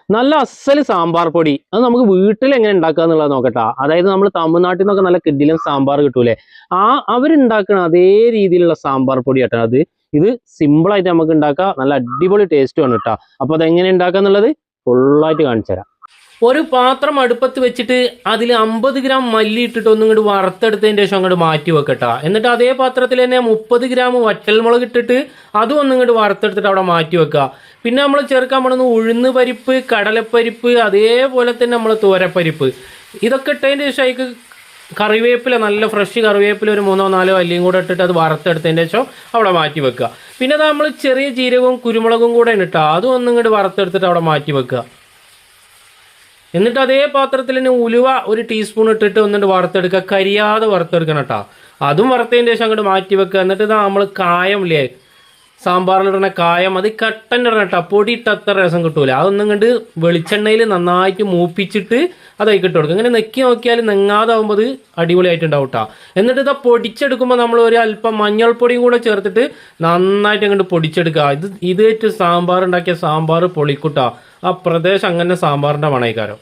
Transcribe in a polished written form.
നല്ല അസല് സാമ്പാർ പൊടി അത് നമുക്ക് വീട്ടിൽ എങ്ങനെ ഉണ്ടാക്കുക എന്നുള്ളത് നോക്കട്ടാ. അതായത് നമ്മൾ തമിഴ്നാട്ടിൽ നിന്നൊക്കെ നല്ല കിഡിലും സാമ്പാർ കിട്ടൂലേ, അവരുണ്ടാക്കണ അതേ രീതിയിലുള്ള സാമ്പാർ പൊടി കേട്ടോ അത്. ഇത് സിമ്പിൾ ആയിട്ട് നമുക്ക് ഉണ്ടാക്കാം, നല്ല അടിപൊളി ടേസ്റ്റ് ആണ് കേട്ടോ. അപ്പൊ അതെങ്ങനെ ഉണ്ടാക്കുക എന്നുള്ളത് ഫുള്ളായിട്ട് കാണിച്ചു തരാം. ഒരു പാത്രം അടുപ്പത്ത് വെച്ചിട്ട് അതിൽ 50 ഗ്രാം മല്ലി ഇട്ടിട്ട് ഒന്നും ഇങ്ങോട്ട് വറുത്തെടുത്തതിന് ശേഷം അങ്ങോട്ട് മാറ്റി വെക്കട്ടാ. എന്നിട്ട് അതേ പാത്രത്തിൽ തന്നെ 30 ഗ്രാം വറ്റൽമുളക് ഇട്ടിട്ട് അതും ഒന്നും ഇങ്ങോട്ട് വറുത്തെടുത്തിട്ട് അവിടെ മാറ്റി വെക്കുക. പിന്നെ നമ്മൾ ചേർക്കാൻ പോകുന്നത് ഉഴുന്ന് പരിപ്പ്, കടലപ്പരിപ്പ്, അതേപോലെ തന്നെ നമ്മൾ തോരപ്പരിപ്പ്. ഇതൊക്കെ ഇട്ടതിന് ശേഷം അതിക്ക് കറിവേപ്പില, നല്ല ഫ്രഷ് കറിവേപ്പില ഒരു 3-4 അല്ലിയും കൂടെ ഇട്ടിട്ട് അത് വറുത്തെടുത്തതിന് ശേഷം അവിടെ മാറ്റി വെക്കുക. പിന്നെ അത് നമ്മൾ ചെറിയ ജീരകവും കുരുമുളകും കൂടെ ഇട്ടാൽ അതും ഒന്നും ഇങ്ങോട്ട് വറുത്തെടുത്തിട്ട് അവിടെ മാറ്റി വെക്കുക. എന്നിട്ട് അതേ പാത്രത്തിൽ തന്നെ ഉലുവ ഒരു ടീസ്പൂൺ ഇട്ടിട്ട് ഒന്നിട്ട് വറുത്തെടുക്കുക, കരിയാതെ വറുത്തെടുക്കണം കേട്ടോ. അതും വറുത്തതിന് ശേഷം അങ്ങോട്ട് മാറ്റി വെക്കുക. എന്നിട്ട് ഇതാ നമ്മൾ കായം ഇല്ലേ, സാമ്പാറിലിടുന്ന കായം, അത് കട്ടൻ്റെ ഇടണം കേട്ടോ, പൊടി ഇട്ട് അത്ര രസം കിട്ടൂല. അതൊന്നും കണ്ട് വെളിച്ചെണ്ണയിൽ നന്നായിട്ട് മൂപ്പിച്ചിട്ട് അതായിട്ട് ഇട്ട് കൊടുക്കുക. ഇങ്ങനെ നെക്കി നോക്കിയാൽ നെങ്ങാതാവുമ്പോൾ അത് അടിപൊളിയായിട്ടുണ്ടാവും കേട്ടോ. എന്നിട്ട് ഇതാ പൊടിച്ചെടുക്കുമ്പോൾ നമ്മൾ ഒരു അല്പം മഞ്ഞൾപ്പൊടിയും കൂടെ ചേർത്തിട്ട് നന്നായിട്ട് അങ്ങോട്ട് പൊടിച്ചെടുക്കുക. ഇത് സാമ്പാർ ഉണ്ടാക്കിയ സാമ്പാർ പൊളിക്കൂട്ടാ. ആ പ്രദേശം അങ്ങനെ സാമ്പാറിൻ്റെ മണയിക്കാരം.